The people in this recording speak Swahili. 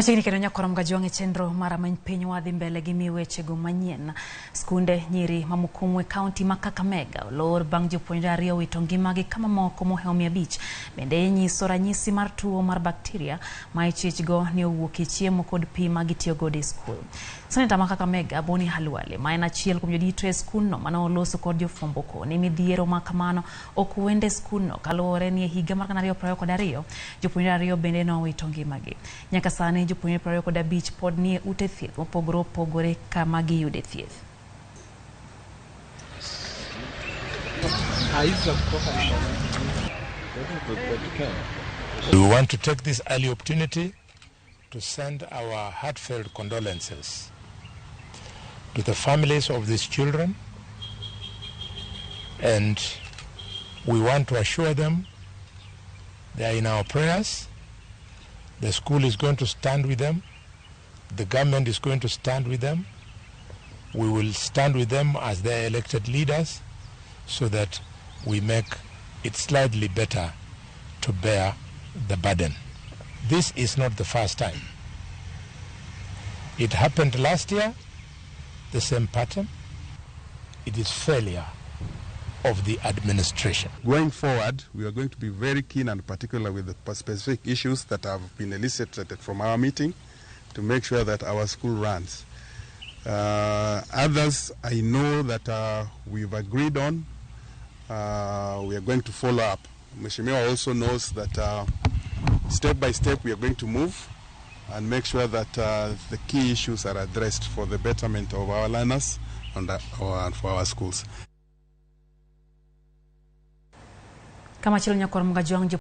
Machigni kendo nyakorom gajonge chenro mara many piny wadhi mbele gi miwechego manyien. Skunde nyiri ma Mukumu e kaunti ma Kakamega olor bang' jopuonjre ariyo wito ngimagi kama moko mohewo 500 bende nyiso ranyisi mar tuo mar bakteria ma ichich-go ni owuok e chiemo kod pi ma gitiyogodo e skul. Seneta ma Kakamega Boni Khalwale ma en achiel kuom jodito e skulno mane oloso kod jofwambo koni midhiero ma kamano ok wende skulno kaluwore ni e higa mar 2022 jopuonjre ariyo bende nowito ngimagi. Nyaka sani jopuonjre 25 pod ni e ute thieth mopogore opogore kama giyude thieth. We want to take this early opportunity to send our heartfelt condolences to the families of these children, and we want to assure them they are in our prayers. The school is going to stand with them. The government is going to stand with them. We will stand with them as their elected leaders so that we make it slightly better to bear the burden. This is not the first time. It happened last year, the same pattern. It is failure of the administration. Going forward, we are going to be very keen and particular with the specific issues that have been elicited from our meeting to make sure that our school runs. Others I know that we've agreed on, we are going to follow up. Mheshimiwa also knows that step by step we are going to move and make sure that the key issues are addressed for the betterment of our learners and for our schools. Kama chilo nyakorom gajonge